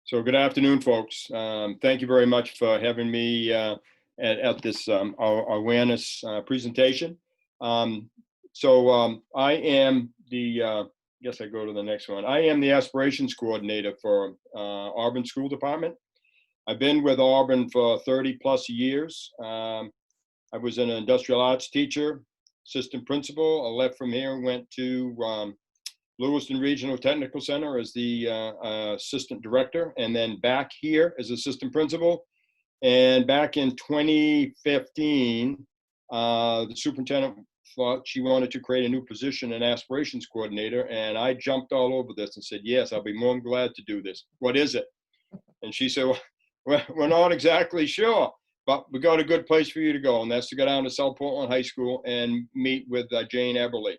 So good afternoon, folks. Thank you very much for having me at this our awareness presentation. I am the, guess I go to the next one. I am the Aspirations Coordinator for Auburn School Department. I've been with Auburn for 30 plus years. I was an industrial arts teacher, assistant principal. I left from here and went to Lewiston Regional Technical Center as the assistant director, and then back here as assistant principal. And back in 2015, the superintendent thought she wanted to create a new position, an aspirations coordinator, and I jumped all over this and said, yes, I'll be more than glad to do this. What is it? And she said, well, we're not exactly sure, but we got a good place for you to go, and that's to go down to South Portland High School and meet with Jane Eberly,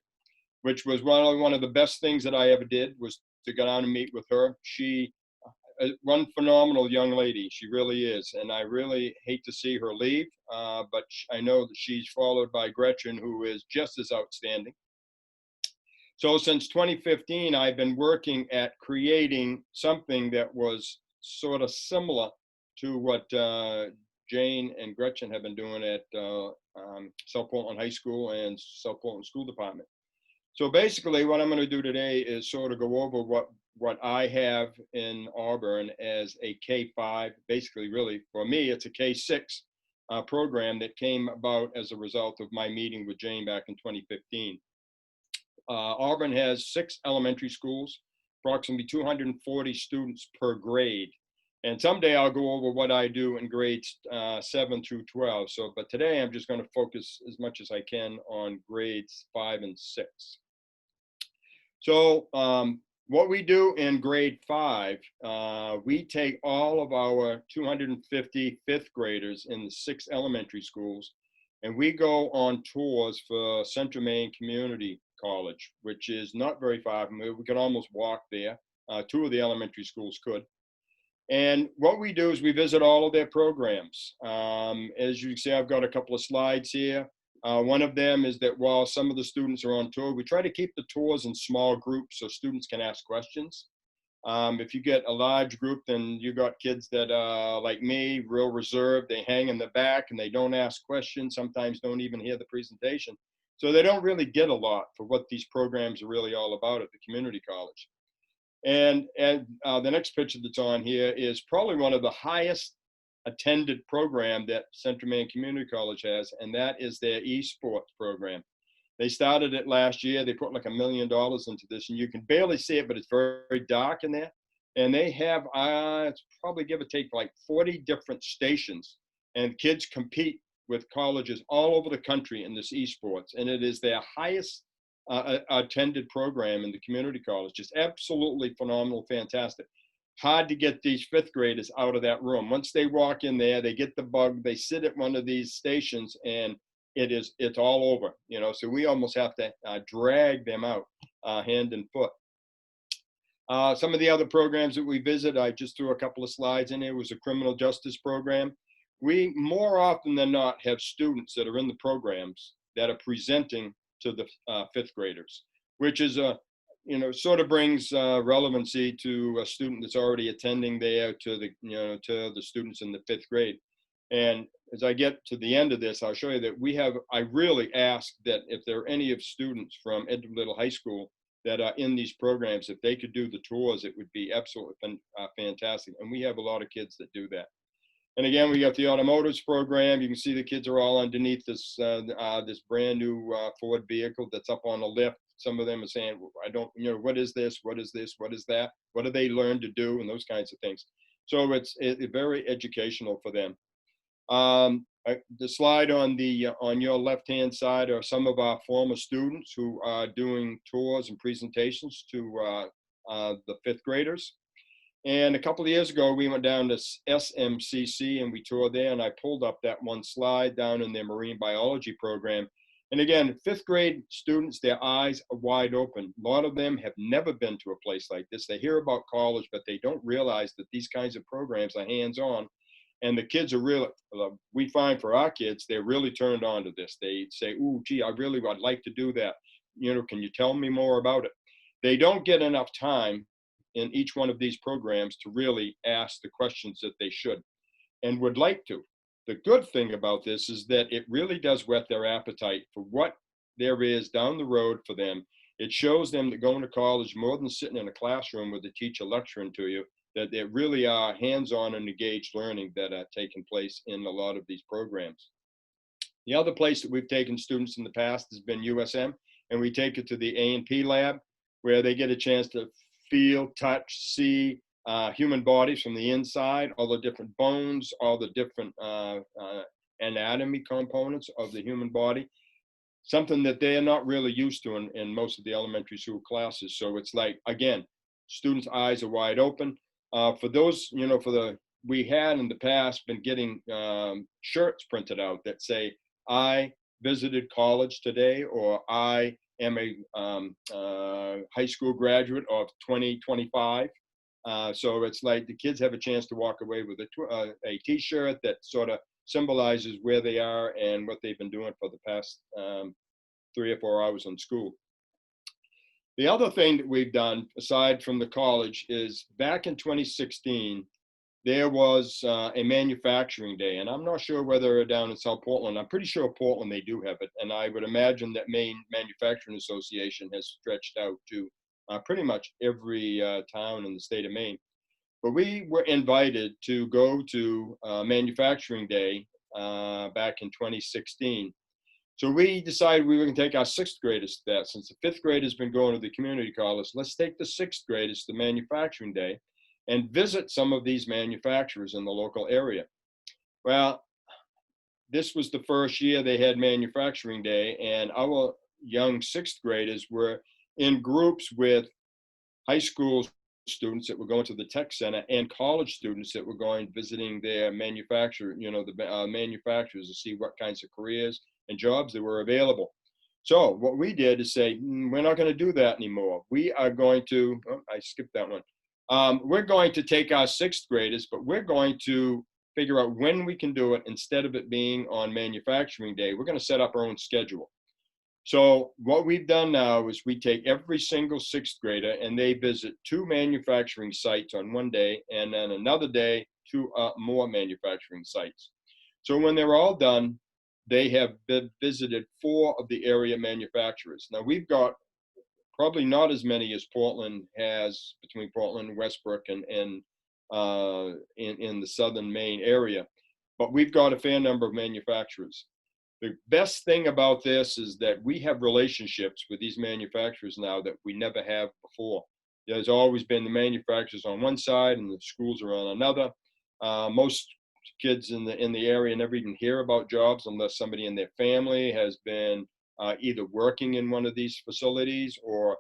which was one of the best things that I ever did, was to go down and meet with her. She, one phenomenal young lady, she really is. And I really hate to see her leave, but I know that she's followed by Gretchen, who is just as outstanding. So since 2015, I've been working at creating something that was sort of similar to what Jane and Gretchen have been doing at South Portland High School and South Portland School Department. So basically what I'm going to do today is sort of go over what I have in Auburn as a K-5. Basically, really, for me, it's a K-6 program that came about as a result of my meeting with Jane back in 2015. Auburn has 6 elementary schools, approximately 240 students per grade. And someday I'll go over what I do in grades 7 through 12. But today I'm just going to focus as much as I can on grades 5 and 6. So what we do in grade 5, we take all of our 250 fifth graders in the 6 elementary schools, and we go on tours for Central Maine Community College, which is not very far from here. We could almost walk there. 2 of the elementary schools could. And what we do is we visit all of their programs. As you can see, I've got a couple of slides here. One of them is that while some of the students are on tour, we try to keep the tours in small groups so students can ask questions. If you get a large group, then you got kids that are like me, real reserved. They hang in the back and they don't ask questions, sometimes don't even hear the presentation. So they don't really get a lot for what these programs are really all about at the community college. And the next picture that's on here is probably one of the highest attended program that Central Maine Community College has, and that is their esports program. They started it last year. They put like $1 million into this, and you can barely see it, but it's very, very dark in there. And they have, it's probably give or take like 40 different stations, and kids compete with colleges all over the country in this esports, and it is their highest attended program in the community college. Just absolutely phenomenal, fantastic. Hard to get these fifth graders out of that room. Once they walk in there, they get the bug, they sit at one of these stations, and it's all over, you know. So we almost have to drag them out hand and foot. Some of the other programs that we visit, I just threw a couple of slides in here, was a criminal justice program. We more often than not have students that are in the programs that are presenting to the fifth graders, which is sort of brings relevancy to a student that's already attending there to the students in the fifth grade. And as I get to the end of this, I'll show you that I really ask that if there are any of students from Edward Little High School that are in these programs, if they could do the tours, it would be absolutely fantastic. And we have a lot of kids that do that. And again, we got the automotives program. You can see the kids are all underneath this this brand new Ford vehicle that's up on a lift. Some of them are saying, I don't, what is this? What is this? What is that? What do they learn to do? And those kinds of things. So it's very educational for them. The slide on your left-hand side are some of our former students who are doing tours and presentations to the fifth graders. And a couple of years ago, we went down to SMCC and we toured there, and I pulled up that one slide down in their marine biology program. And again, fifth grade students, their eyes are wide open. A lot of them have never been to a place like this. They hear about college, but they don't realize that these kinds of programs are hands-on. And the kids are really, we find for our kids, they're really turned on to this. They say, ooh, gee, I really would like to do that. Can you tell me more about it? They don't get enough time in each one of these programs to really ask the questions that they should and would like to. The good thing about this is that it really does whet their appetite for what there is down the road for them. It shows them that going to college, more than sitting in a classroom with a teacher lecturing to you, that there really are hands-on and engaged learning that are taking place in a lot of these programs. The other place that we've taken students in the past has been USM, and we take it to the A&P lab, where they get a chance to feel, touch, see human bodies from the inside, all the different bones, all the different anatomy components of the human body, something that they're not really used to in most of the elementary school classes. So it's like, again, students' eyes are wide open. For those, we had in the past been getting shirts printed out that say, I visited college today, or I am a high school graduate of 2025. So it's like the kids have a chance to walk away with a t-shirt that sort of symbolizes where they are and what they've been doing for the past 3 or 4 hours in school. The other thing that we've done, aside from the college, is back in 2016, there was a manufacturing day, and I'm not sure whether down in South Portland, I'm pretty sure Portland they do have it, and I would imagine that Maine Manufacturing Association has stretched out to pretty much every town in the state of Maine. But we were invited to go to Manufacturing Day back in 2016. So we decided we were going to take our 6th graders to that. Since the 5th grade has been going to the community college, let's take the 6th graders to Manufacturing Day and visit some of these manufacturers in the local area. Well, this was the first year they had Manufacturing Day, and our young 6th graders were in groups with high school students that were going to the tech center and college students that were going visiting their manufacturer, the manufacturers, to see what kinds of careers and jobs that were available. So what we did is say, we're not going to do that anymore. We are going to, I skipped that one. We're going to take our 6th graders, but we're going to figure out when we can do it. Instead of it being on Manufacturing Day, we're going to set up our own schedule. So what we've done now is we take every single 6th grader and they visit 2 manufacturing sites on one day, and then another day 2 more manufacturing sites. So when they're all done, they have visited 4 of the area manufacturers. Now we've got probably not as many as Portland has, between Portland and Westbrook and in the southern Maine area, but we've got a fair number of manufacturers. The best thing about this is that we have relationships with these manufacturers now that we never have before. There's always been the manufacturers on one side and the schools are on another. Most kids in the area never even hear about jobs unless somebody in their family has been either working in one of these facilities or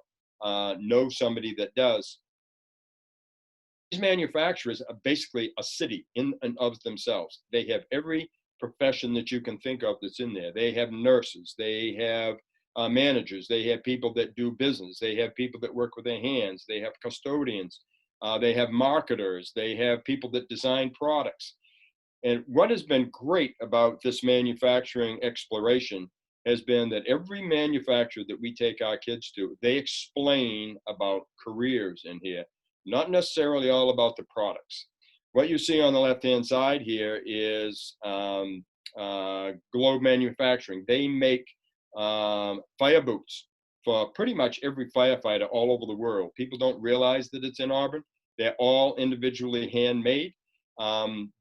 know somebody that does. These manufacturers are basically a city in and of themselves. They have every profession that you can think of that's in there. They have nurses, they have managers, they have people that do business, they have people that work with their hands, they have custodians, they have marketers, they have people that design products. And what has been great about this manufacturing exploration has been that every manufacturer that we take our kids to, they explain about careers in here, not necessarily all about the products. What you see on the left-hand side here is Globe Manufacturing. They make fire boots for pretty much every firefighter all over the world. People don't realize that it's in Auburn. They're all individually handmade.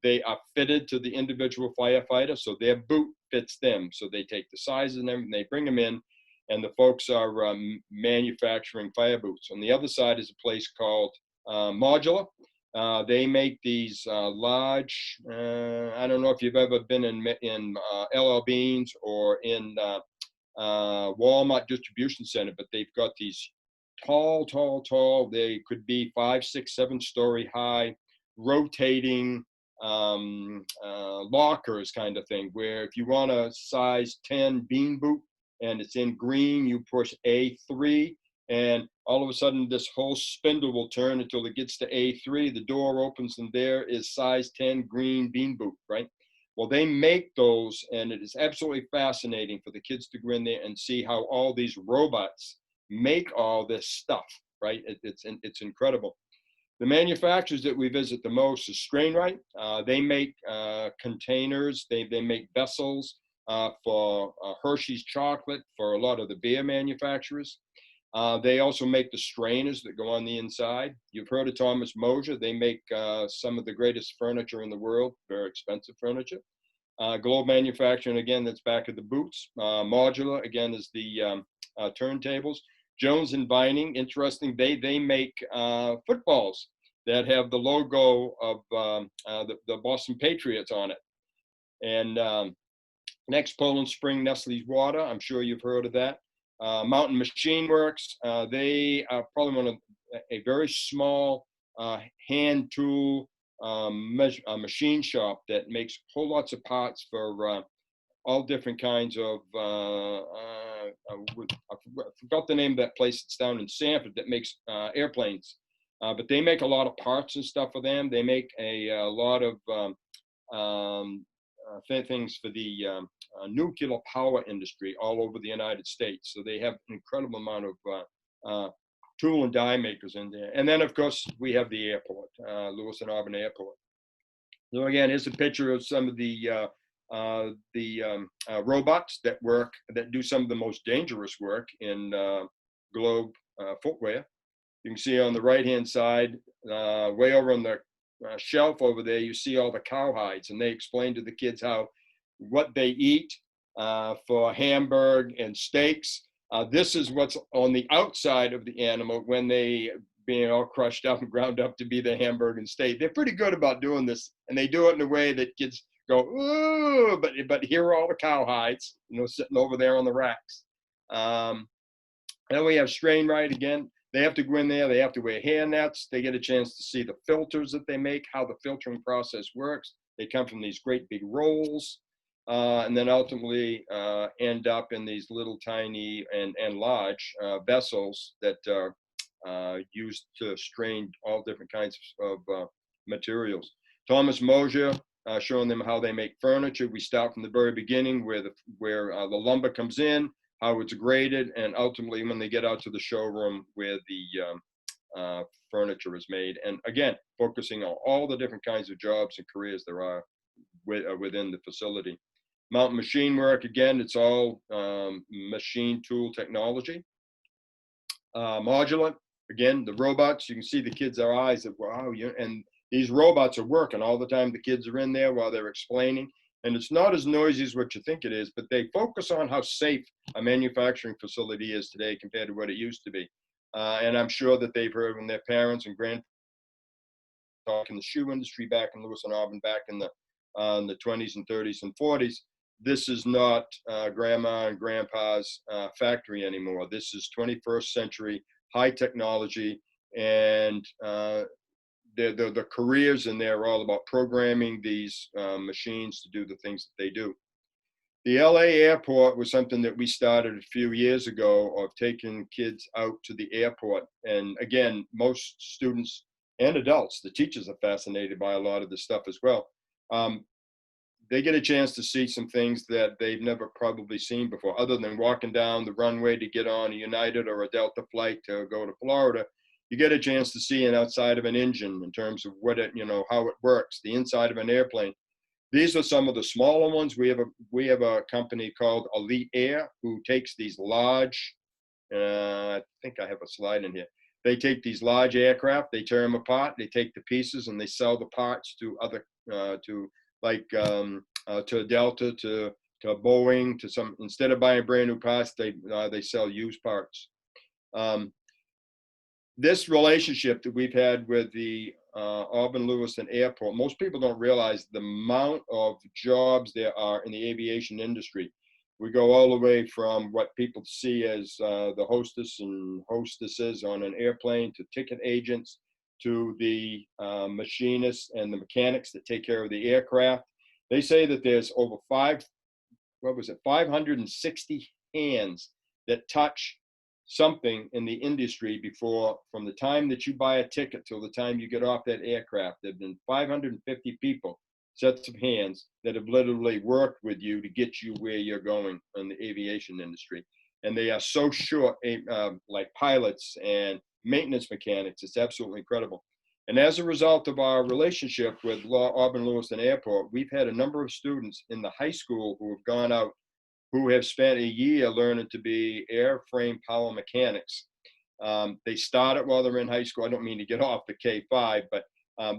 They are fitted to the individual firefighter, so their boot fits them. So they take the sizes and everything, they bring them in, and the folks are manufacturing fire boots. On the other side is a place called Modular. They make these large, I don't know if you've ever been in LL Beans or in Walmart distribution center, but they've got these tall, they could be 5, 6, 7-story high, rotating lockers kind of thing, where if you want a size 10 bean boot and it's in green, you push A3, and all of a sudden this whole spindle will turn until it gets to A3, the door opens, and there is size 10 green bean boot, right? Well, they make those, and it is absolutely fascinating for the kids to go in there and see how all these robots make all this stuff, right? It's incredible. The manufacturers that we visit the most is Strainwright. They make containers, they make vessels for Hershey's chocolate, for a lot of the beer manufacturers. They also make the strainers that go on the inside. You've heard of Thomas Mosier. They make some of the greatest furniture in the world, very expensive furniture. Globe Manufacturing, again, that's back of the boots. Modular, again, is the turntables. Jones and Vining, interesting, they make footballs that have the logo of the Boston Patriots on it. And next, Poland Spring Nestle's Water, I'm sure you've heard of that. Mountain Machine Works, they are probably one of a very small hand tool machine shop that makes whole lots of parts for all different kinds of, I forgot the name of that place. It's down in Sanford that makes airplanes. But they make a lot of parts and stuff for them. They make a lot of things for the nuclear power industry all over the United States. So they have an incredible amount of tool and die makers in there. And then, of course, we have the airport, Lewis and Auburn Airport. So again, here's a picture of some of the robots that do some of the most dangerous work in Globe footwear. You can see on the right-hand side, way over on the shelf over there, you see all the cowhides, and they explain to the kids what they eat for hamburg and steaks. This is what's on the outside of the animal when they being all crushed up and ground up to be the hamburger and steak. They're pretty good about doing this, and they do it in a way that kids go, ooh, but here are all the cowhides, sitting over there on the racks. Then we have Strainwright again. They have to go in there. They have to wear hair nets. They get a chance to see the filters that they make, how the filtering process works. They come from these great big rolls, and then ultimately end up in these little tiny and large vessels that are used to strain all different kinds of materials. Thomas Mosier showing them how they make furniture. We start from the very beginning where the lumber comes in, how it's graded, and ultimately when they get out to the showroom where the furniture is made. And again, focusing on all the different kinds of jobs and careers there are within the facility. Mountain Machine Work, again, it's all machine tool technology. Modular, again, the robots, you can see the kids' their eyes of, wow, and these robots are working all the time. The kids are in there while they're explaining. And it's not as noisy as what you think it is, but they focus on how safe a manufacturing facility is today compared to what it used to be. And I'm sure that they've heard from their parents and grandparents talk in the shoe industry back in Lewis and Auburn back in the 20s and 30s and 40s. This is not grandma and grandpa's factory anymore. This is 21st century high technology, and the careers in there are all about programming these machines to do the things that they do. The LA airport was something that we started a few years ago, of taking kids out to the airport. And again, most students and adults, the teachers are fascinated by a lot of this stuff as well. They get a chance to see some things that they've never probably seen before, other than walking down the runway to get on a United or a Delta flight to go to Florida. You get a chance to see an outside of an engine in terms of what it, how it works, the inside of an airplane. These are some of the smaller ones. We have a company called Elite Air who takes these large, I think I have a slide in here. They take these large aircraft, they tear them apart, they take the pieces, and they sell the parts to other, to Delta, to Boeing, to some. Instead of buying brand new parts, they sell used parts. This relationship that we've had with the Auburn Lewiston Airport, most people don't realize the amount of jobs there are in the aviation industry. We go all the way from what people see as the hostess and hostesses on an airplane, to ticket agents, to the machinists and the mechanics that take care of the aircraft. They say that there's over 560 hands that touch something in the industry from the time that you buy a ticket till the time you get off that aircraft. There have been 550 people, sets of hands, that have literally worked with you to get you where you're going in the aviation industry. And they are so short, like pilots and maintenance mechanics. It's absolutely incredible. And as a result of our relationship with Auburn Lewiston Airport, we've had a number of students in the high school who have gone out, who have spent a year learning to be airframe power mechanics. They start it while they're in high school. I don't mean to get off the K-5, but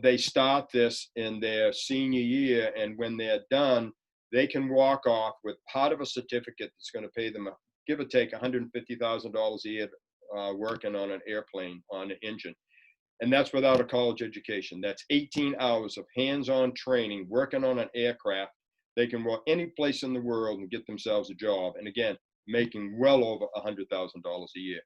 they start this in their senior year, and when they're done, they can walk off with part of a certificate that's going to pay them, give or take, $150,000 a year working on an airplane, on an engine. And that's without a college education. That's 18 hours of hands-on training, working on an aircraft. They can work any place in the world and get themselves a job. And again, making well over $100,000 a year.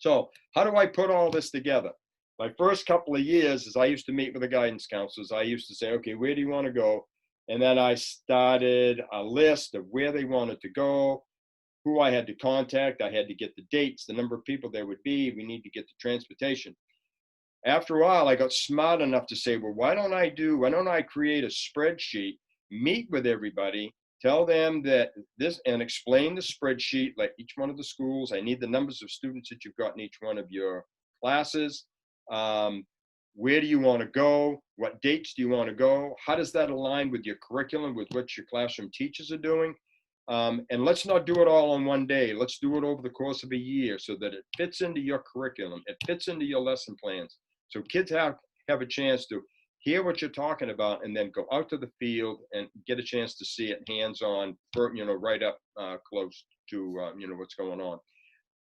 So how do I put all this together? My first couple of years is I used to meet with the guidance counselors. I used to say, okay, where do you want to go? And then I started a list of where they wanted to go, who I had to contact. I had to get the dates, the number of people there would be. We need to get the transportation. After a while, I got smart enough to say, well, why don't I create a spreadsheet, meet with everybody, tell them that this, and explain the spreadsheet, like each one of the schools. I need the numbers of students that you've got in each one of your classes. Where do you want to go? What dates do you want to go? How does that align with your curriculum, with what your classroom teachers are doing? And let's not do it all in one day. Let's do it over the course of a year so that it fits into your curriculum. It fits into your lesson plans. So kids have a chance to hear what you're talking about and then go out to the field and get a chance to see it hands-on, right up close to, what's going on.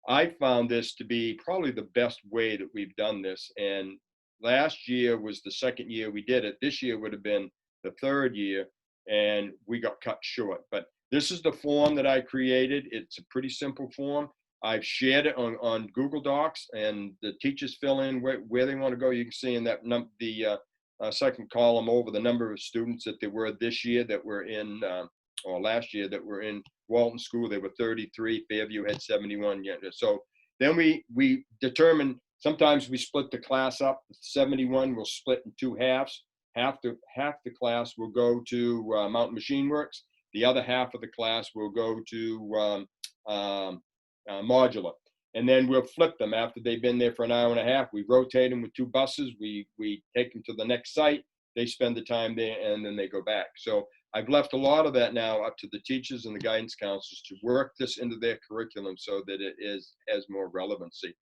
I found this to be probably the best way that we've done this. And last year was the second year we did it. This year would have been the third year, and we got cut short. But this is the form that I created. It's a pretty simple form. I've shared it on Google Docs, and the teachers fill in where they want to go. You can see in that the second column over the number of students that there were this year that were in, or last year that were in Walton School. There were 33. Fairview had 71. So then we determine, sometimes we split the class up. 71 will split in two halves. Half the class will go to Mountain Machine Works. The other half of the class will go to Modular. And then we'll flip them after they've been there for an hour and a half. We rotate them with two buses. We take them to the next site. They spend the time there, and then they go back. So I've left a lot of that now up to the teachers and the guidance counselors to work this into their curriculum so that it has more relevancy.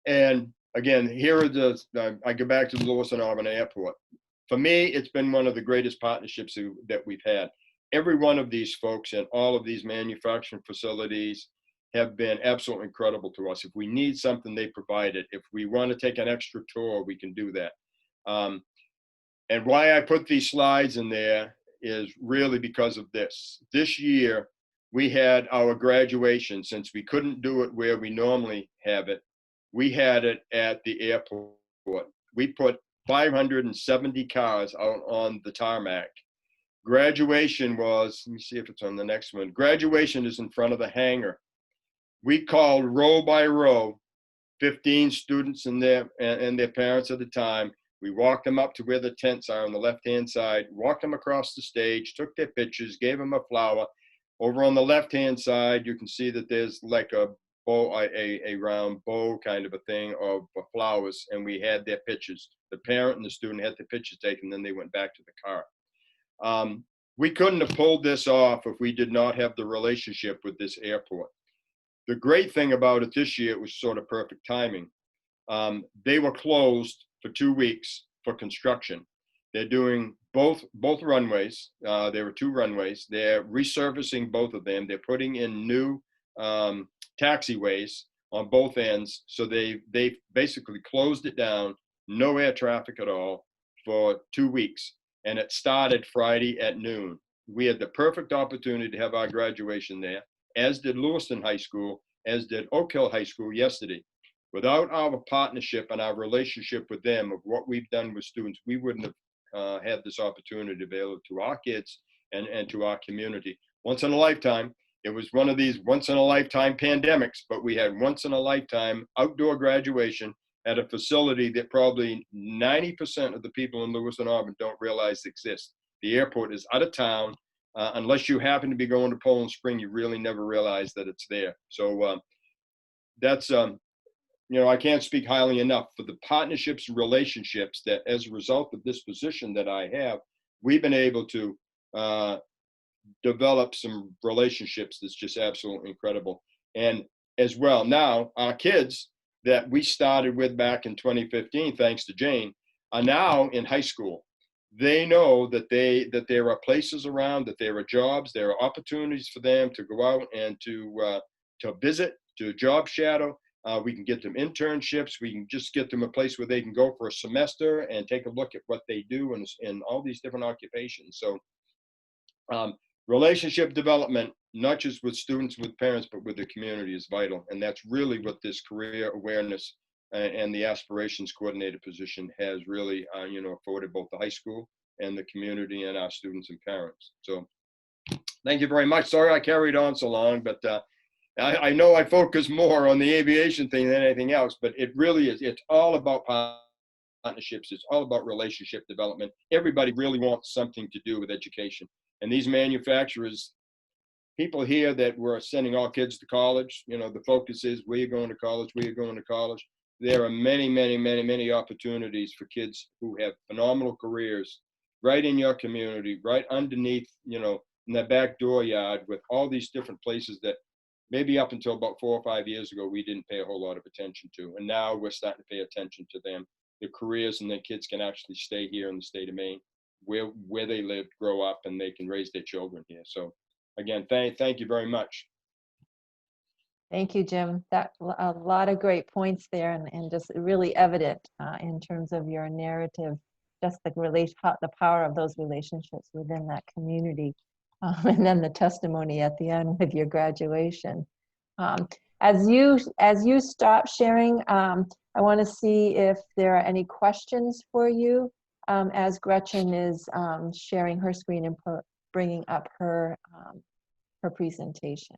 And again, here are I go back to the Lewiston Auburn Airport. For me, it's been one of the greatest partnerships that we've had. Every one of these folks in all of these manufacturing facilities have been absolutely incredible to us. If we need something, they provide it. If we want to take an extra tour, we can do that. And why I put these slides in there is really because of this. This year, we had our graduation. Since we couldn't do it where we normally have it, we had it at the airport. We put 570 cars out on the tarmac. Graduation was, let me see if it's on the next one. Graduation is in front of the hangar. We called row by row, 15 students and their parents at the time. We walked them up to where the tents are on the left-hand side, walked them across the stage, took their pictures, gave them a flower. Over on the left-hand side, you can see that there's like a bow, a round bow kind of a thing of flowers, and we had their pictures. The parent and the student had the pictures taken, then they went back to the car. We couldn't have pulled this off if we did not have the relationship with this airport. The great thing about it this year, it was sort of perfect timing. They were closed for 2 weeks for construction. They're doing both runways. There were two runways. They're resurfacing both of them. They're putting in new taxiways on both ends. So they basically closed it down, no air traffic at all for 2 weeks. And it started Friday at noon. We had the perfect opportunity to have our graduation there, as did Lewiston High School, as did Oak Hill High School yesterday. Without our partnership and our relationship with them of what we've done with students, we wouldn't have had this opportunity available to our kids and to our community. Once in a lifetime. It was one of these once in a lifetime pandemics, but we had once in a lifetime outdoor graduation at a facility that probably 90% of the people in Lewiston Auburn don't realize exists. The airport is out of town. Unless you happen to be going to Poland Spring, you really never realize that it's there. So that's I can't speak highly enough for the partnerships and relationships that, as a result of this position that I have, we've been able to develop some relationships that's just absolutely incredible. And as well, now our kids that we started with back in 2015, thanks to Jane, are now in high school. They know that there are places around, that there are jobs, there are opportunities for them to go out and to visit, to job shadow. We can get them internships. We can just get them a place where they can go for a semester and take a look at what they do in all these different occupations. So relationship development, not just with students, with parents, but with the community, is vital. And that's really what this career awareness and the aspirations coordinator position has really, afforded both the high school and the community and our students and parents. So thank you very much. Sorry I carried on so long, but I know I focus more on the aviation thing than anything else, but it really is. It's all about partnerships. It's all about relationship development. Everybody really wants something to do with education. And these manufacturers, people here that we're sending all kids to college, the focus is where you're going to college, where you're going to college. There are many, many, many, many opportunities for kids who have phenomenal careers right in your community, right underneath, in the back door yard, with all these different places that maybe up until about 4 or 5 years ago, we didn't pay a whole lot of attention to. And now we're starting to pay attention to them. Their careers, and their kids can actually stay here in the state of Maine, where they live, grow up, and they can raise their children here. So again, thank you very much. Thank you, Jim. That a lot of great points there, and just really evident in terms of your narrative, just the power of those relationships within that community, and then the testimony at the end with your graduation. As you stop sharing, I want to see if there are any questions for you as Gretchen is sharing her screen and bringing up her presentation.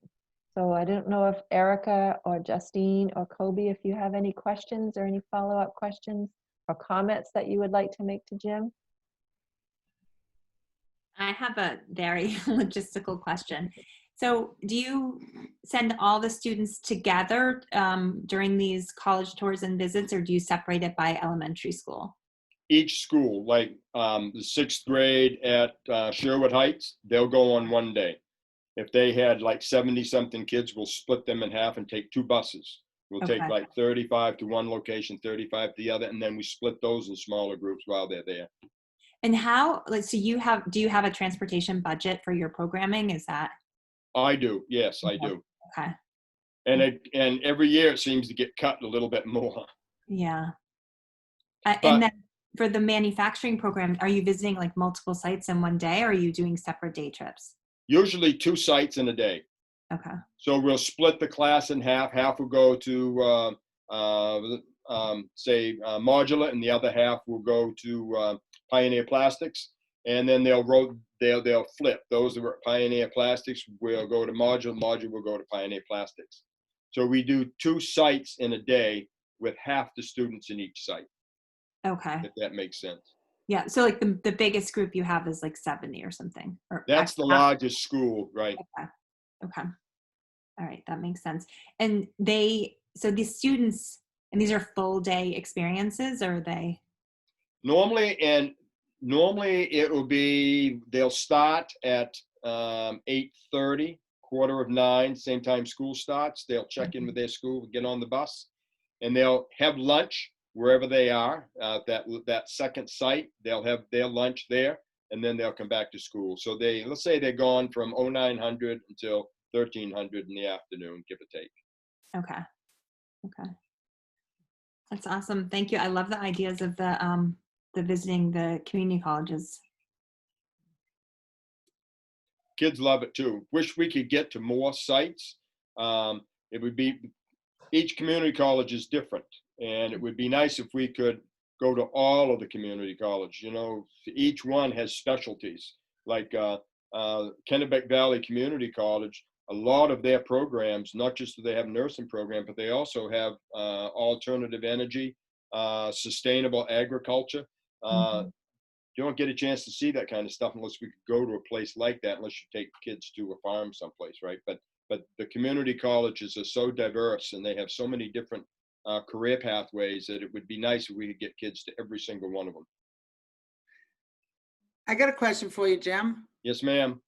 So I don't know if Erica or Justine or Kobe, if you have any questions or any follow-up questions or comments that you would like to make to Jim. I have a very logistical question. So do you send all the students together during these college tours and visits, or do you separate it by elementary school? Each school, like the 6th grade at Sherwood Heights, they'll go on one day. If they had like 70 something kids, we'll split them in half and take 2 buses. We'll take like 35 to one location, 35 to the other, and then we split those in smaller groups while they're there. And how, like, so do you have a transportation budget for your programming? Is that? I do, yes, I do. Okay. And every year it seems to get cut a little bit more. Yeah. And then for the manufacturing program, are you visiting like multiple sites in one day, or are you doing separate day trips? Usually 2 sites in a day. Okay. So we'll split the class in half. Half will go to, say, Modular, and the other half will go to Pioneer Plastics. And then they'll flip. Those that were at Pioneer Plastics will go to Modular. Modular will go to Pioneer Plastics. So we do 2 sites in a day with half the students in each site. Okay. If that makes sense. Yeah. So like the biggest group you have is like 70 or something. Or that's the largest school, right? Okay. Okay. All right. That makes sense. And so these students, and these are full day experiences, or are they? Normally it will be, they'll start at 8:30, 8:45, same time school starts. They'll check in with their school, get on the bus, and they'll have lunch wherever they are. That second site, they'll have their lunch there, and then they'll come back to school. So let's say they're gone from 0900 until 1300 in the afternoon, give or take. Okay. Okay. That's awesome. Thank you. I love the ideas of the visiting the community colleges. Kids love it too. Wish we could get to more sites. It would be, each community college is different, and it would be nice if we could go to all of the community college. Each one has specialties. Like Kennebec Valley Community College, a lot of their programs, not just do they have nursing program, but they also have alternative energy, sustainable agriculture. You don't get a chance to see that kind of stuff unless we could go to a place like that, unless you take kids to a farm someplace, right? But the community colleges are so diverse, and they have so many different career pathways, that it would be nice if we could get kids to every single one of them. I got a question for you, Jim. Yes, ma'am.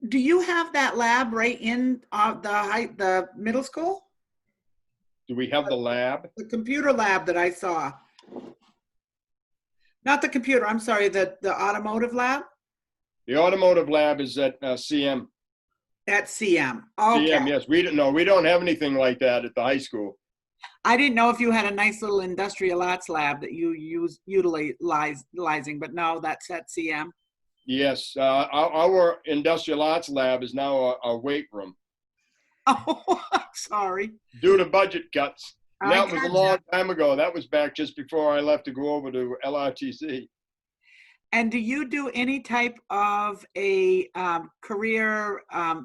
Do you have that lab right in the middle school? Do we have the lab? The computer lab that I saw. Not the computer, I'm sorry, the automotive lab? The automotive lab is at CM. At CM. Okay. CM, yes. We don't have anything like that at the high school. I didn't know if you had a nice little industrial arts lab that you utilizing, but no, that's at CM. Yes, our industrial arts lab is now a weight room Oh, sorry. due to budget cuts. And I that was a gotcha. long time ago. That was back just before I left to go over to LRTC. And do you do any type of a career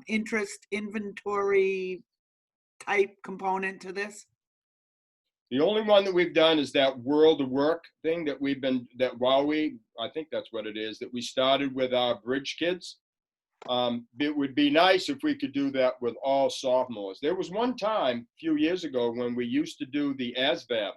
interest inventory type component to this? The only one that we've done is that World of Work thing that I think that's what it is, that we started with our bridge kids. It would be nice if we could do that with all sophomores. There was one time a few years ago when we used to do the ASVAB,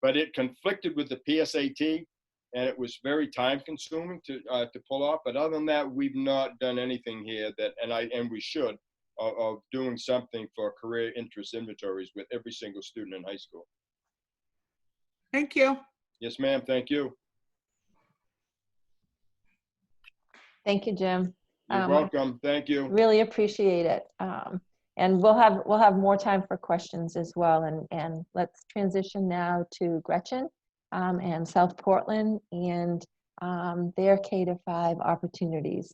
but it conflicted with the PSAT, and it was very time consuming to pull off. But other than that, we've not done anything here and we should, of doing something for career interest inventories with every single student in high school. Thank you. Yes, ma'am. Thank you. Thank you, Jim. You're welcome. Thank you. Really appreciate it. And we'll have more time for questions as well. And let's transition now to Gretchen and South Portland and their K-5 opportunities.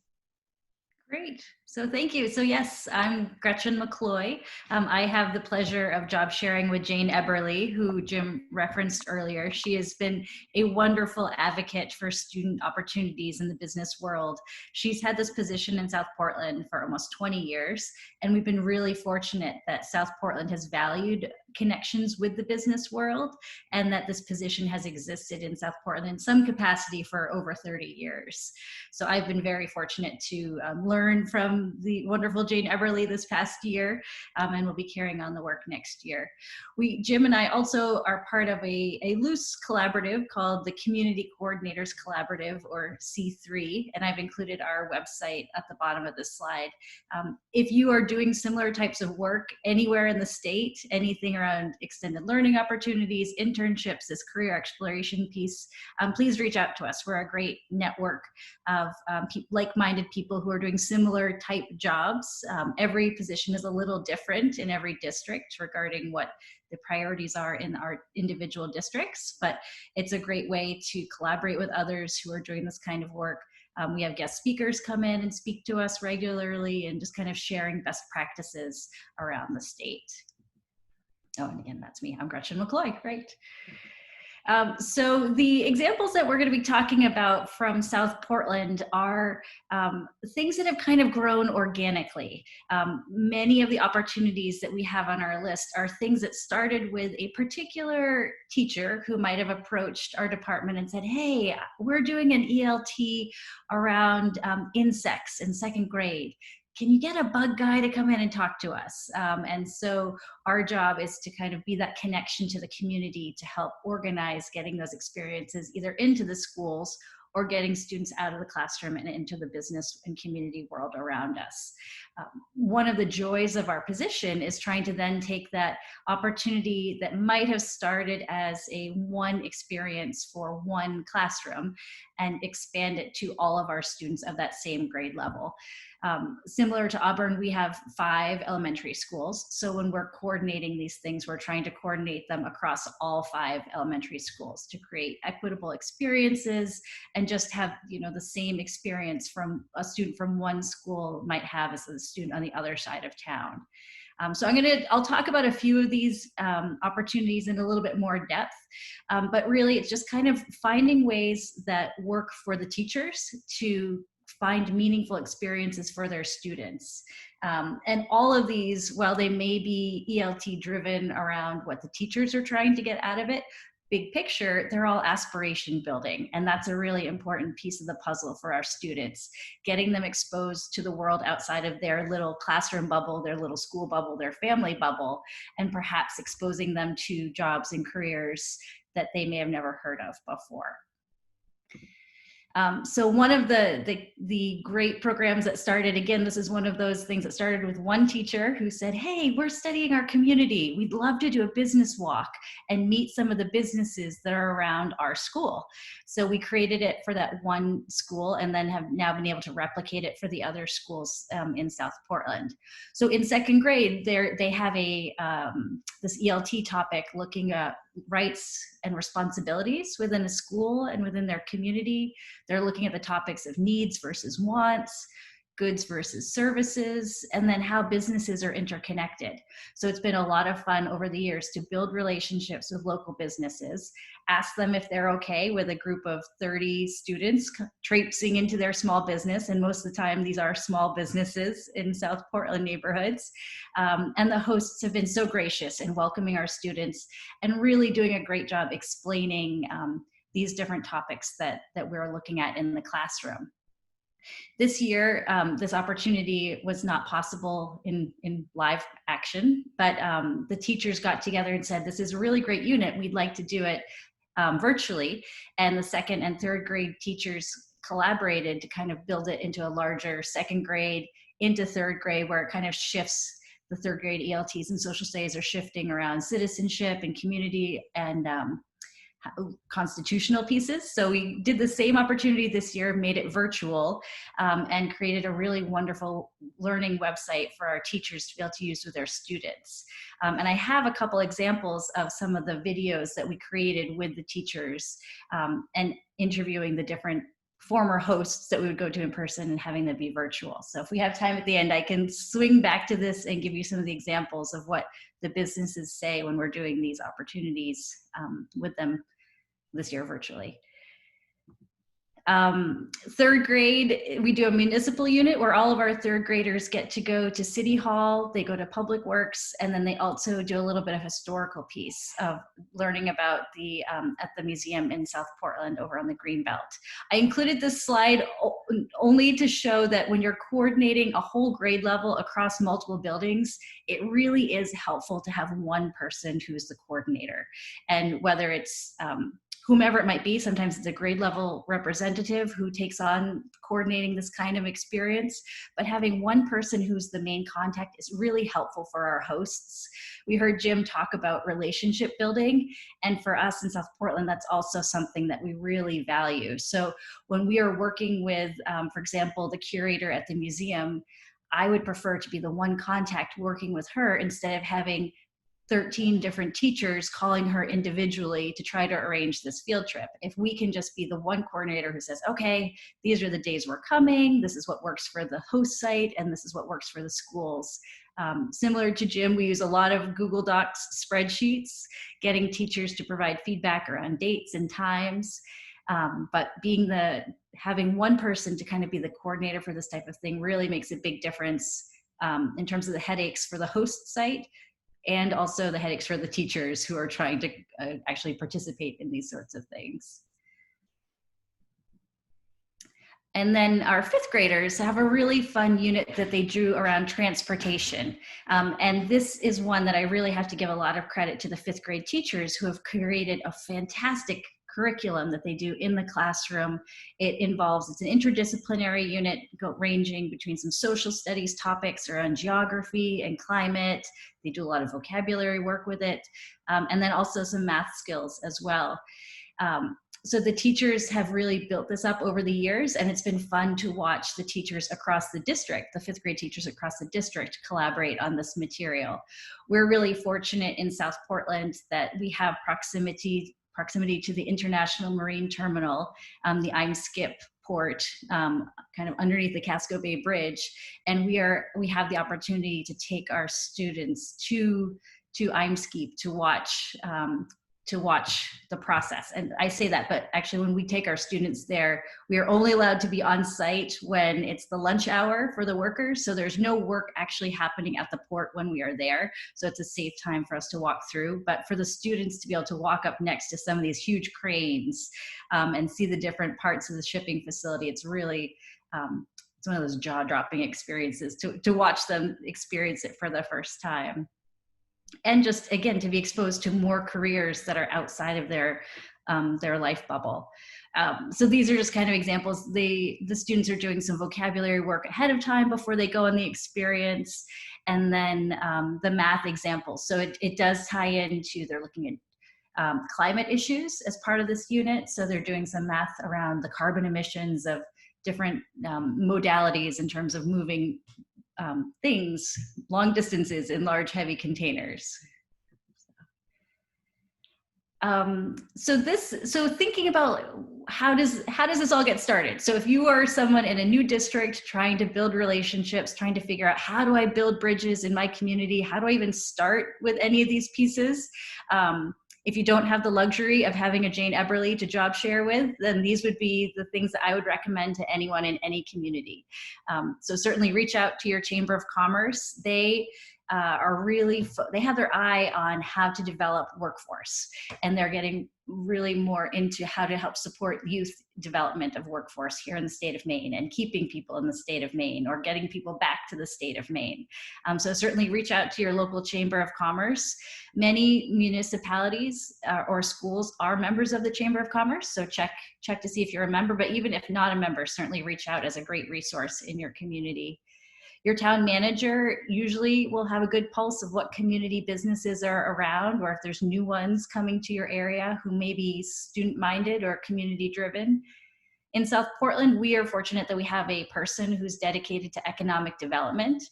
Great. So thank you. So yes, I'm Gretchen McCloy. I have the pleasure of job sharing with Jane Eberly, who Jim referenced earlier. She has been a wonderful advocate for student opportunities in the business world. She's had this position in South Portland for almost 20 years, and we've been really fortunate that South Portland has valued connections with the business world, and that this position has existed in South Portland in some capacity for over 30 years. So I've been very fortunate to learn from the wonderful Jane Eberly this past year, and we'll be carrying on the work next year. Jim and I also are part of a loose collaborative called the Community Coordinators Collaborative, or C3, and I've included our website at the bottom of this slide. If you are doing similar types of work anywhere in the state, anything around extended learning opportunities, internships, this career exploration piece, please reach out to us. We're a great network of like-minded people who are doing similar type jobs. Every position is a little different in every district regarding what the priorities are in our individual districts, but it's a great way to collaborate with others who are doing this kind of work. We have guest speakers come in and speak to us regularly, and just kind of sharing best practices around the state. Oh, and again, that's me. I'm Gretchen McCloy, right? So the examples that we're going to be talking about from South Portland are things that have kind of grown organically. Many of the opportunities that we have on our list are things that started with a particular teacher who might have approached our department and said, hey, we're doing an ELT around insects in second grade. Can you get a bug guy to come in and talk to us? And so our job is to kind of be that connection to the community to help organize getting those experiences either into the schools or getting students out of the classroom and into the business and community world around us. One of the joys of our position is trying to then take that opportunity that might have started as a one experience for one classroom and expand it to all of our students of that same grade level. Similar to Auburn, we have 5 elementary schools. So when we're coordinating these things, we're trying to coordinate them across all 5 elementary schools to create equitable experiences and just have, the same experience from a student from one school might have as a student on the other side of town. So I'll talk about a few of these opportunities in a little bit more depth, but really it's just kind of finding ways that work for the teachers to find meaningful experiences for their students. And all of these, while they may be ELT driven around what the teachers are trying to get out of it, big picture, they're all aspiration building. And that's a really important piece of the puzzle for our students, getting them exposed to the world outside of their little classroom bubble, their little school bubble, their family bubble, and perhaps exposing them to jobs and careers that they may have never heard of before. So one of the great programs that started, again, this is one of those things that started with one teacher who said, hey, we're studying our community. We'd love to do a business walk and meet some of the businesses that are around our school. So we created it for that one school and then have now been able to replicate it for the other schools in South Portland. So in second grade, they have this ELT topic looking at rights and responsibilities within a school and within their community. They're looking at the topics of needs versus wants, goods versus services, and then how businesses are interconnected. So it's been a lot of fun over the years to build relationships with local businesses, ask them if they're okay with a group of 30 students traipsing into their small business. And most of the time, these are small businesses in South Portland neighborhoods. And the hosts have been so gracious in welcoming our students and really doing a great job explaining these different topics that we're looking at in the classroom. This year, this opportunity was not possible in live action, but the teachers got together and said, this is a really great unit. We'd like to do it virtually. And the second and third grade teachers collaborated to kind of build it into a larger second grade into third grade, where it kind of shifts. The third grade ELTs and social studies are shifting around citizenship and community and constitutional pieces. So we did the same opportunity this year, made it virtual, and created a really wonderful learning website for our teachers to be able to use with their students. And I have a couple examples of some of the videos that we created with the teachers and interviewing the different former hosts that we would go to in person and having them be virtual. So if we have time at the end, I can swing back to this and give you some of the examples of what the businesses say when we're doing these opportunities with them this year virtually. Third grade, we do a municipal unit where all of our third graders get to go to City Hall, they go to Public Works, and then they also do a little bit of historical piece of learning about the at the museum in South Portland over on the Greenbelt. I included this slide only to show that when you're coordinating a whole grade level across multiple buildings, it really is helpful to have one person who's the coordinator. And whether it's whomever it might be, sometimes it's a grade level representative who takes on coordinating this kind of experience, but having one person who's the main contact is really helpful for our hosts. We heard Jim talk about relationship building, and for us in South Portland, that's also something that we really value. So when we are working with, for example, the curator at the museum, I would prefer to be the one contact working with her instead of having 13 different teachers calling her individually to try to arrange this field trip. If we can just be the one coordinator who says, okay, these are the days we're coming, this is what works for the host site, and this is what works for the schools. Similar to Jim, we use a lot of Google Docs spreadsheets, getting teachers to provide feedback around dates and times. But having one person to kind of be the coordinator for this type of thing really makes a big difference in terms of the headaches for the host site, and also the headaches for the teachers who are trying to actually participate in these sorts of things. And then our fifth graders have a really fun unit that they drew around transportation. And this is one that I really have to give a lot of credit to the fifth grade teachers who have created a fantastic curriculum that they do in the classroom. It's an interdisciplinary unit ranging between some social studies topics around geography and climate. They do a lot of vocabulary work with it, and then also some math skills as well. So the teachers have really built this up over the years, and it's been fun to watch the teachers across the district, the fifth grade teachers across the district, collaborate on this material. We're really fortunate in South Portland that we have proximity to the International Marine Terminal, the Eimskip port, kind of underneath the Casco Bay Bridge, and we have the opportunity to take our students to Eimskip to watch to watch the process. And I say that, but actually when we take our students there, we are only allowed to be on site when it's the lunch hour for the workers. So there's no work actually happening at the port when we are there. So it's a safe time for us to walk through. But for the students to be able to walk up next to some of these huge cranes and see the different parts of the shipping facility, it's really, it's one of those jaw-dropping experiences to watch them experience it for the first time. And just, again, to be exposed to more careers that are outside of their life bubble. So these are just kind of examples. The students are doing some vocabulary work ahead of time before they go on the experience. And then the math examples. So it does tie into, they're looking at climate issues as part of this unit. So they're doing some math around the carbon emissions of different modalities in terms of moving things long distances in large heavy containers. So thinking about how does this all get started? So if you are someone in a new district trying to build relationships, trying to figure out how do I build bridges in my community? How do I even start with any of these pieces? If you don't have the luxury of having a Jane Eberly to job share with, then these would be the things that I would recommend to anyone in any community. So certainly reach out to your Chamber of Commerce. They are really, they have their eye on how to develop workforce, and they're getting really more into how to help support youth development of workforce here in the state of Maine and keeping people in the state of Maine or getting people back to the state of Maine. So certainly reach out to your local Chamber of Commerce. Many municipalities or schools are members of the Chamber of Commerce, so check to see if you're a member, but even if not a member, certainly reach out as a great resource in your community. Your town manager usually will have a good pulse of what community businesses are around, or if there's new ones coming to your area who may be student-minded or community-driven. In South Portland, we are fortunate that we have a person who's dedicated to economic development,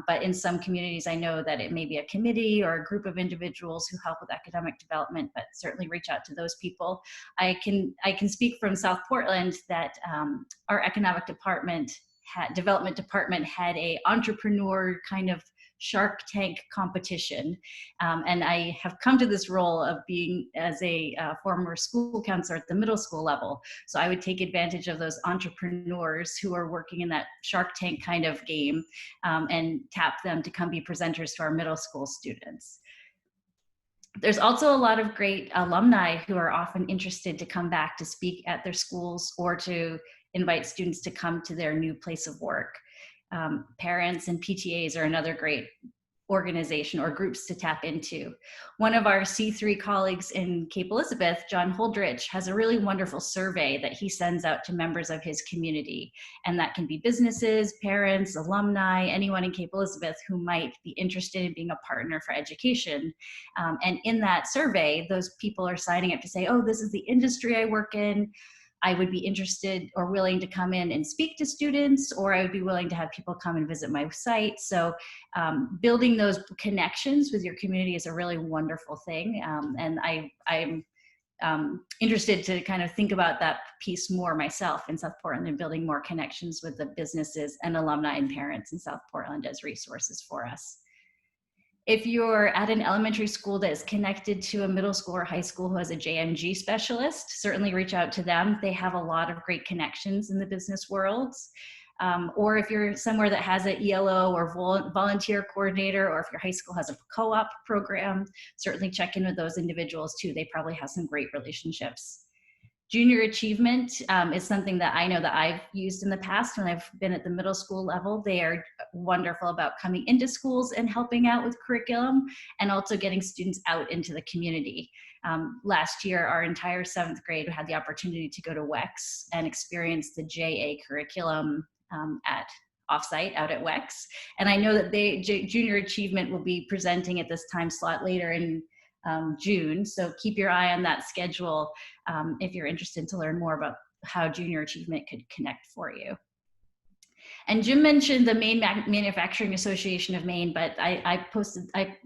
but in some communities, I know that it may be a committee or a group of individuals who help with economic development, but certainly reach out to those people. I can speak from South Portland that our economic development department had a entrepreneur kind of Shark Tank competition. And I have come to this role of being as a former school counselor at the middle school level. So I would take advantage of those entrepreneurs who are working in that Shark Tank kind of game and tap them to come be presenters to our middle school students. There's also a lot of great alumni who are often interested to come back to speak at their schools or to invite students to come to their new place of work. Parents and PTAs are another great organization or groups to tap into. One of our C3 colleagues in Cape Elizabeth, John Holdridge, has a really wonderful survey that he sends out to members of his community. And that can be businesses, parents, alumni, anyone in Cape Elizabeth who might be interested in being a partner for education. And in that survey, those people are signing up to say, oh, this is the industry I work in. I would be interested or willing to come in and speak to students, or I would be willing to have people come and visit my site. So building those connections with your community is a really wonderful thing. And I'm interested to kind of think about that piece more myself in South Portland and building more connections with the businesses and alumni and parents in South Portland as resources for us. If you're at an elementary school that is connected to a middle school or high school who has a JMG specialist, certainly reach out to them. They have a lot of great connections in the business worlds. Or if you're somewhere that has an ELO or volunteer coordinator, or if your high school has a co-op program, certainly check in with those individuals too. They probably have some great relationships. Junior achievement is something that I know that I've used in the past when I've been at the middle school level. They are wonderful about coming into schools and helping out with curriculum and also getting students out into the community. Last year, our entire 7th grade had the opportunity to go to WEX and experience the JA curriculum at offsite out at WEX. And I know that Junior Achievement will be presenting at this time slot later in June. So keep your eye on that schedule if you're interested to learn more about how Junior Achievement could connect for you. And Jim mentioned the Maine Manufacturing Association of Maine, but I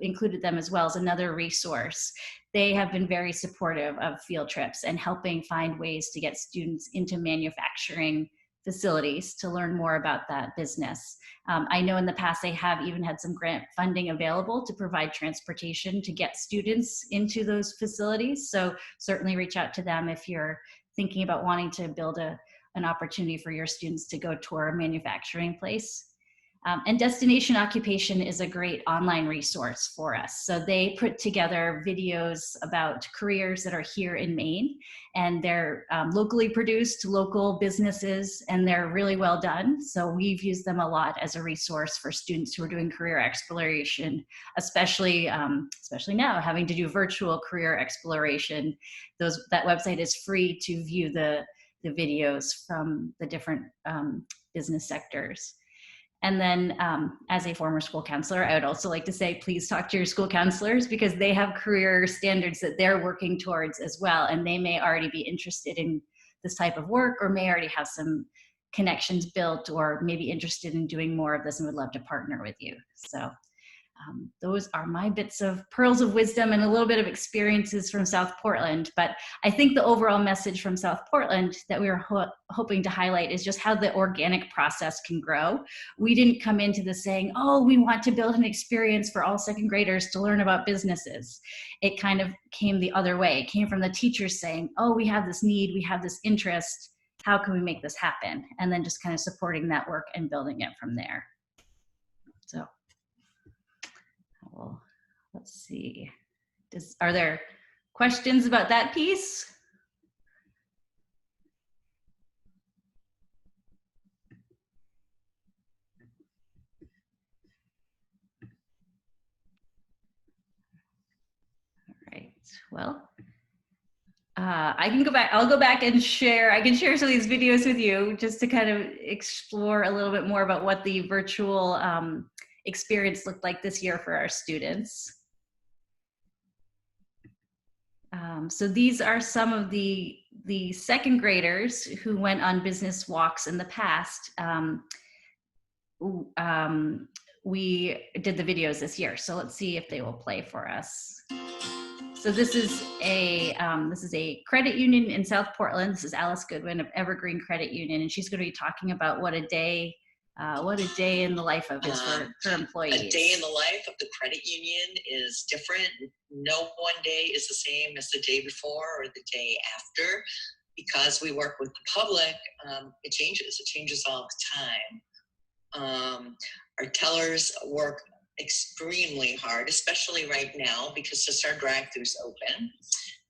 included them as well as another resource. They have been very supportive of field trips and helping find ways to get students into manufacturing facilities to learn more about that business. I know in the past they have even had some grant funding available to provide transportation to get students into those facilities. So certainly reach out to them if you're thinking about wanting to build an opportunity for your students to go tour a manufacturing place. And Destination Occupation is a great online resource for us. So they put together videos about careers that are here in Maine, and they're locally produced, local businesses, and they're really well done. So we've used them a lot as a resource for students who are doing career exploration, especially now having to do virtual career exploration. That website is free to view the videos from the different business sectors. And then as a former school counselor, I would also like to say, please talk to your school counselors, because they have career standards that they're working towards as well. And they may already be interested in this type of work, or may already have some connections built, or maybe interested in doing more of this and would love to partner with you. So those are my bits of pearls of wisdom and a little bit of experiences from South Portland. But I think the overall message from South Portland that we were hoping to highlight is just how the organic process can grow. We didn't come into this saying, oh, we want to build an experience for all second graders to learn about businesses. It kind of came the other way. It came from the teachers saying, oh, we have this need, we have this interest, how can we make this happen? And then just kind of supporting that work and building it from there. So. Well, let's see. Are there questions about that piece? All right. Well, I can go back. I'll go back and share. I can share some of these videos with you just to kind of explore a little bit more about what the virtual experience looked like this year for our students. So these are some of the second graders who went on business walks in the past. We did the videos this year, so let's see if they will play for us. So this is a credit union in South Portland. This is Alice Goodwin of Evergreen Credit Union, and she's going to be talking about what a day in the life of is for her employees. A day in the life of the credit union is different. No one day is the same as the day before or the day after. Because we work with the public, it changes. It changes all the time. Our tellers work extremely hard, especially right now, because just our drive-throughs open.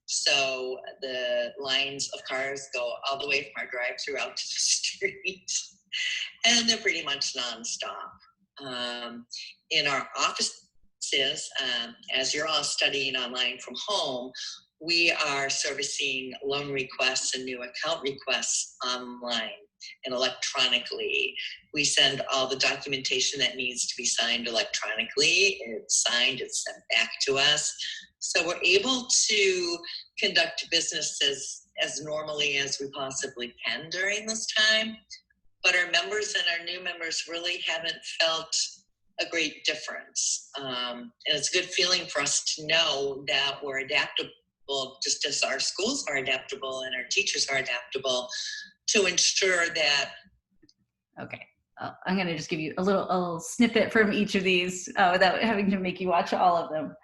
So the lines of cars go all the way from our drive-through out to the street. And they're pretty much nonstop. In our offices, as you're all studying online from home, we are servicing loan requests and new account requests online and electronically. We send all the documentation that needs to be signed electronically. It's signed, it's sent back to us. So we're able to conduct business as normally as we possibly can during this time. But our members and our new members really haven't felt a great difference. And it's a good feeling for us to know that we're adaptable, just as our schools are adaptable and our teachers are adaptable, to ensure that. Okay, I'm gonna just give you a little snippet from each of these without having to make you watch all of them.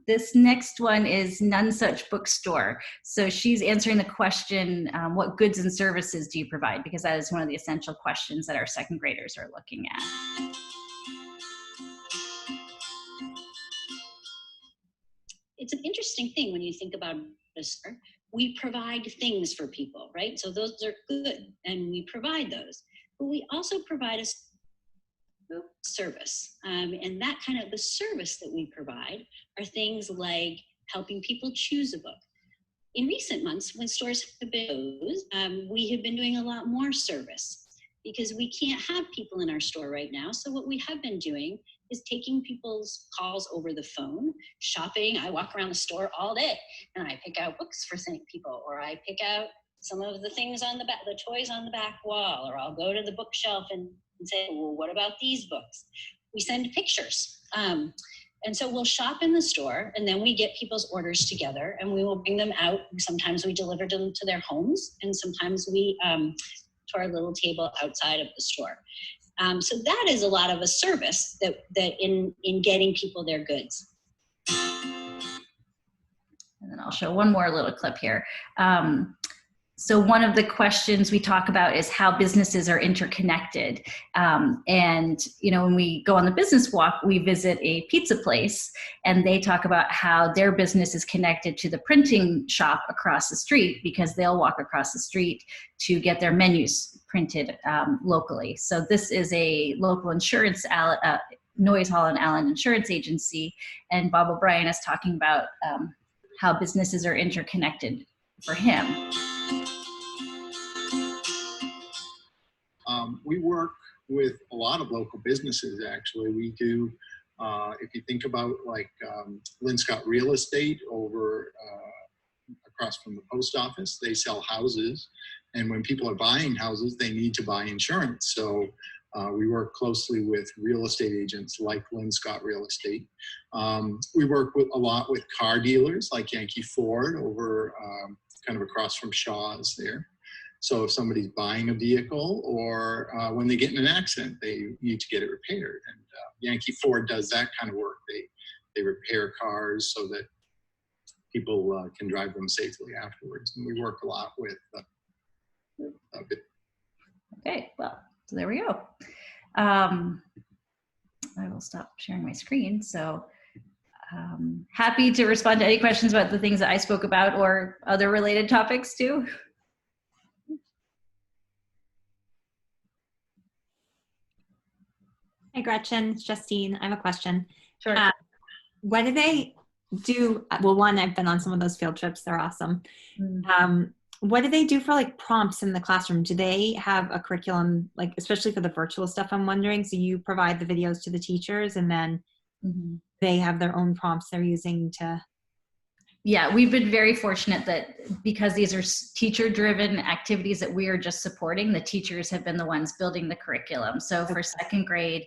This next one is None Such Bookstore. So she's answering the question, what goods and services do you provide? Because that is one of the essential questions that our second graders are looking at. It's an interesting thing when you think about this. We provide things for people, right? So those are good, and we provide those. But we also provide a service, and that kind of the service that we provide are things like helping people choose a book. In recent months, when stores have been closed, we have been doing a lot more service because we can't have people in our store right now. So what we have been doing is taking people's calls over the phone, shopping. I walk around the store all day and I pick out books for people, or I pick out some of the things on the back, the toys on the back wall, or I'll go to the bookshelf and say, well, what about these books? We send pictures. And so we'll shop in the store, and then we get people's orders together and we will bring them out. Sometimes we deliver them to their homes, and sometimes we to our little table outside of the store. So that is a lot of a service that in getting people their goods. And then I'll show one more little clip here. So one of the questions we talk about is how businesses are interconnected. And, you know, when we go on the business walk, we visit a pizza place and they talk about how their business is connected to the printing shop across the street because they'll walk across the street to get their menus printed locally. So this is a local insurance, Noyes Hall and Allen Insurance Agency. And Bob O'Brien is talking about how businesses are interconnected for him. We work with a lot of local businesses, actually. We do, if you think about like Lynn Scott Real Estate over across from the post office, they sell houses. And when people are buying houses, they need to buy insurance. So we work closely with real estate agents like Lynn Scott Real Estate. We work with a lot with car dealers like Yankee Ford over kind of across from Shaw's there. So if somebody's buying a vehicle or when they get in an accident, they need to get it repaired. And Yankee Ford does that kind of work. They repair cars so that people can drive them safely afterwards. And we work a lot with Okay, well, so there we go. I will stop sharing my screen. So happy to respond to any questions about the things that I spoke about or other related topics too. Hi, Gretchen. It's Justine. I have a question. Sure. What do they do? Well, one, I've been on some of those field trips. They're awesome. What do they do for like prompts in the classroom? Do they have a curriculum, like especially for the virtual stuff, I'm wondering? So you provide the videos to the teachers and then they have their own prompts they're using to... Yeah, we've been very fortunate that because these are teacher-driven activities that we are just supporting, the teachers have been the ones building the curriculum. So for second grade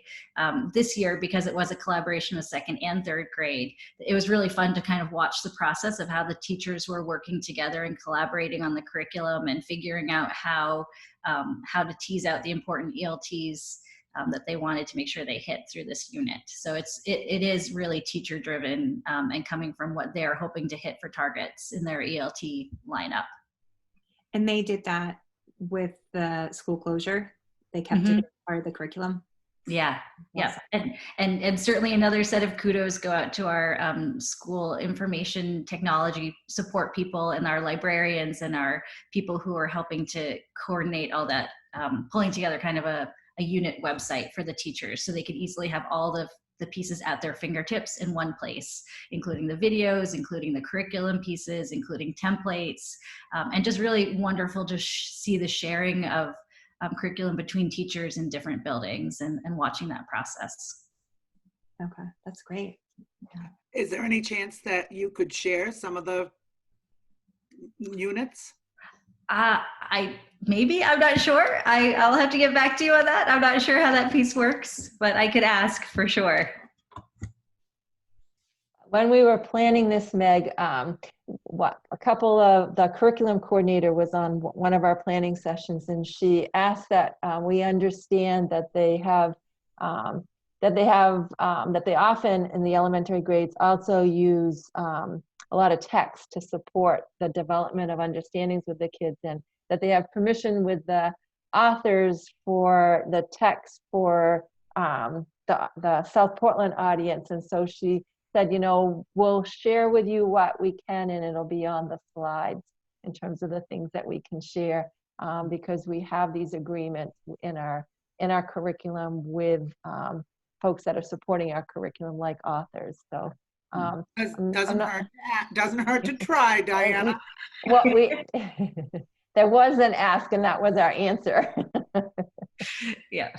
this year, because it was a collaboration with second and third grade, it was really fun to kind of watch the process of how the teachers were working together and collaborating on the curriculum and figuring out how to tease out the important ELTs that they wanted to make sure they hit through this unit. So it is really teacher driven and coming from what they're hoping to hit for targets in their ELT lineup. And they did that with the school closure. They kept it as part of the curriculum. Yeah, yeah, and certainly another set of kudos go out to our school information technology support people and our librarians and our people who are helping to coordinate all that, pulling together kind of a unit website for the teachers so they could easily have all the pieces at their fingertips in one place, including the videos, including the curriculum pieces, including templates, and just really wonderful to see the sharing of curriculum between teachers in different buildings and watching that process. Okay, that's great. Yeah. Is there any chance that you could share some of the units? I'm not sure. I'll have to get back to you on that. I'm not sure how that piece works, but I could ask for sure. When we were planning this, Meg, a couple of the curriculum coordinator was on one of our planning sessions, and she asked that we understand that they often in the elementary grades also use a lot of text to support the development of understandings with the kids, and that they have permission with the authors for the text for the South Portland audience. And so she said, you know, we'll share with you what we can and it'll be on the slides in terms of the things that we can share, because we have these agreements in our curriculum with folks that are supporting our curriculum like authors. So doesn't hurt to try, Diana. Well, there was an ask and that was our answer. Yeah.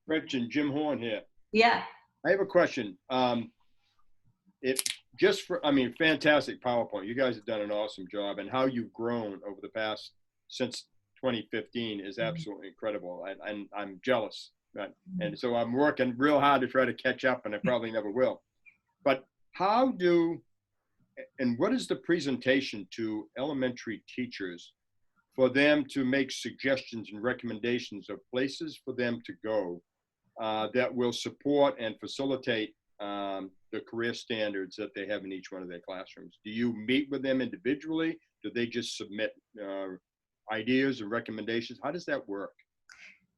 Gretchen, Jim Horn here. Yeah. I have a question. Fantastic PowerPoint. You guys have done an awesome job, and how you've grown over the past, since 2015 is absolutely incredible. And I'm jealous. And so I'm working real hard to try to catch up, and I probably never will. But what is the presentation to elementary teachers for them to make suggestions and recommendations of places for them to go that will support and facilitate the career standards that they have in each one of their classrooms. Do you meet with them individually? Do they just submit ideas and recommendations? How does that work?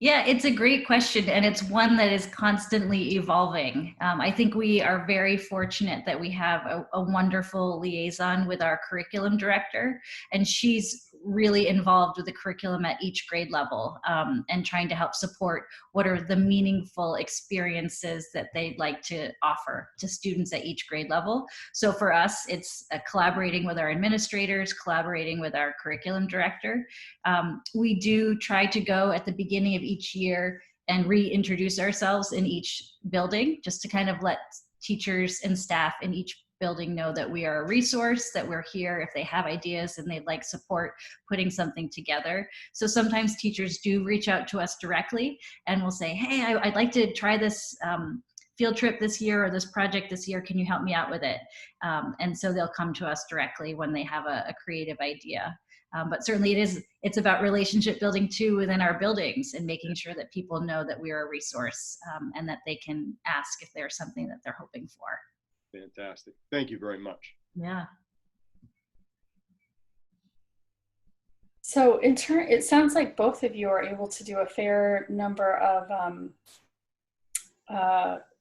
Yeah, it's a great question, and it's one that is constantly evolving. I think we are very fortunate that we have a wonderful liaison with our curriculum director, and she's really involved with the curriculum at each grade level, and trying to help support what are the meaningful experiences that they'd like to offer to students at each grade level. So for us, it's collaborating with our administrators, collaborating with our curriculum director. We do try to go at the beginning of each year and reintroduce ourselves in each building, just to kind of let teachers and staff in each building know that we are a resource, that we're here if they have ideas and they'd like support putting something together. So sometimes teachers do reach out to us directly and will say, hey, I'd like to try this field trip this year or this project this year. Can you help me out with it? And so they'll come to us directly when they have a creative idea. But certainly it's about relationship building too within our buildings and making sure that people know that we are a resource, and that they can ask if there's something that they're hoping for. Fantastic. Thank you very much. Yeah. So it sounds like both of you are able to do a fair number of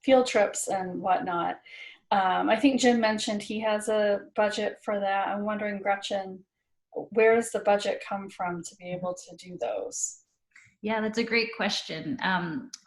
field trips and whatnot. I think Jim mentioned he has a budget for that. I'm wondering, Gretchen, where does the budget come from to be able to do those? Yeah, that's a great question.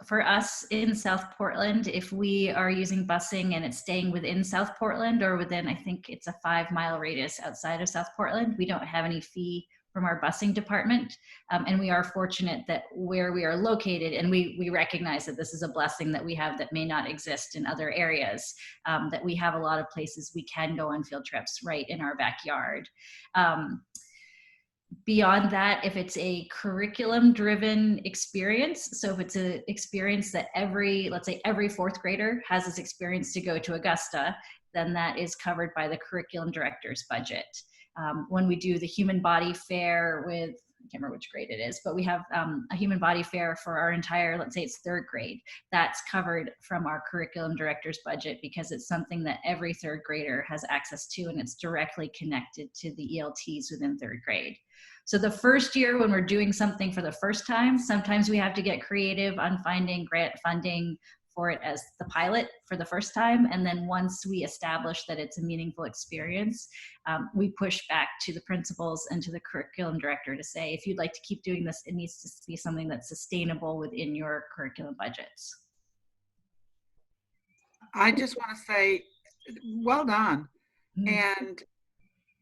For us in South Portland, if we are using busing and it's staying within South Portland or within, I think it's a 5-mile radius outside of South Portland, we don't have any fee from our busing department. And we are fortunate that where we are located, and we recognize that this is a blessing that we have that may not exist in other areas, that we have a lot of places we can go on field trips right in our backyard. Beyond that, if it's a curriculum driven experience, so if it's an experience that let's say every 4th grader has this experience to go to Augusta, then that is covered by the curriculum director's budget. When we do the human body fair with, I can't remember which grade it is, but we have a human body fair for our entire, let's say it's 3rd grade, that's covered from our curriculum director's budget because it's something that every 3rd grader has access to, and it's directly connected to the ELTs within 3rd grade. So the first year when we're doing something for the first time, sometimes we have to get creative on finding grant funding for it as the pilot for the first time. And then once we establish that it's a meaningful experience, we push back to the principals and to the curriculum director to say, if you'd like to keep doing this, it needs to be something that's sustainable within your curriculum budgets. I just want to say, well done. And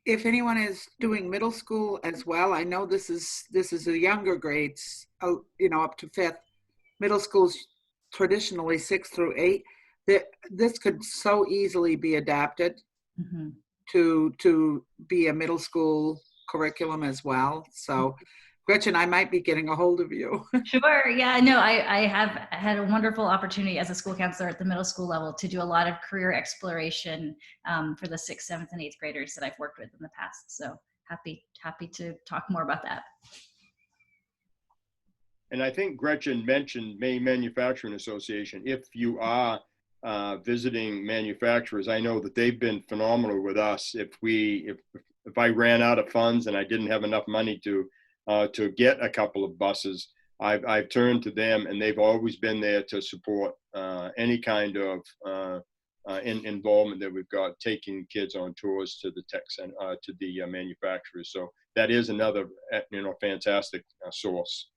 if anyone is doing middle school as well, I know this is the younger grades, you know, up to 5th. Middle school's traditionally 6 through 8. This could so easily be adapted to be a middle school curriculum as well. So, Gretchen, I might be getting a hold of you. Sure. Yeah, no, I have had a wonderful opportunity as a school counselor at the middle school level to do a lot of career exploration for the 6th, 7th, and 8th graders that I've worked with in the past. So happy to talk more about that. And I think Gretchen mentioned Maine Manufacturing Association. If you are visiting manufacturers, I know that they've been phenomenal with us. If I ran out of funds and I didn't have enough money to get a couple of buses, I've turned to them, and they've always been there to support any kind of involvement that we've got, taking kids on tours to the tech center, to the manufacturers. So that is another, fantastic source.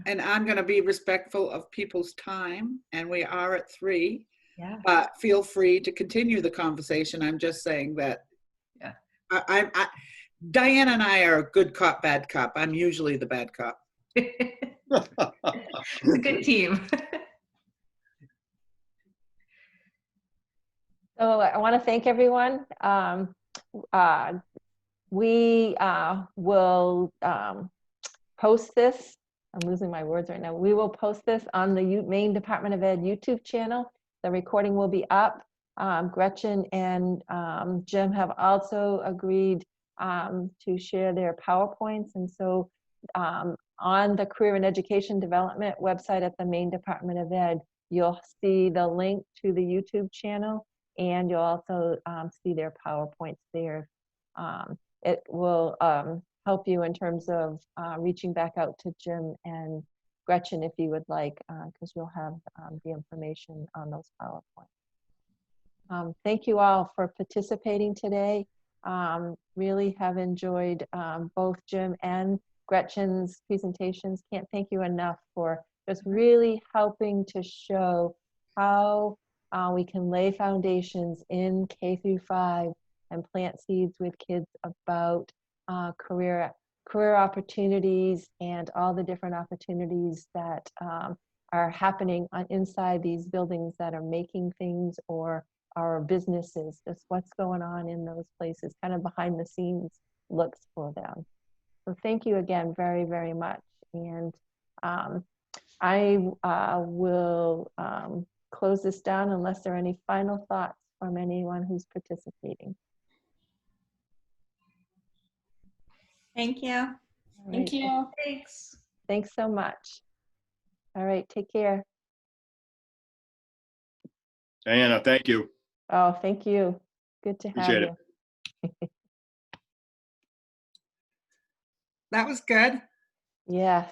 And I'm going to be respectful of people's time, and we are at 3. Yeah. But feel free to continue the conversation. I'm just saying that. Yeah. Diane and I are a good cop, bad cop. I'm usually the bad cop. It's a good team. So I want to thank everyone. We will post this. I'm losing my words right now. We will post this on the Maine Department of Ed YouTube channel. The recording will be up. Gretchen and Jim have also agreed to share their PowerPoints. And so on the Career and Education Development website at the Maine Department of Ed, you'll see the link to the YouTube channel, and you'll also see their PowerPoints there. It will help you in terms of reaching back out to Jim and Gretchen if you would like, because you'll have the information on those PowerPoints. Thank you all for participating today. Really have enjoyed both Jim and Gretchen's presentations. Can't thank you enough for just really helping to show how we can lay foundations in K-5 and plant seeds with kids about career opportunities and all the different opportunities that are happening inside these buildings that are making things, or our businesses, just what's going on in those places, kind of behind the scenes looks for them. So thank you again very, very much. And I will close this down unless there are any final thoughts from anyone who's participating. Thank you. All Thank right. you. Thanks. Thanks so much. All right, take care. Diana, thank you. Oh, thank you. Good to have Appreciate it. you. That was good. Yes.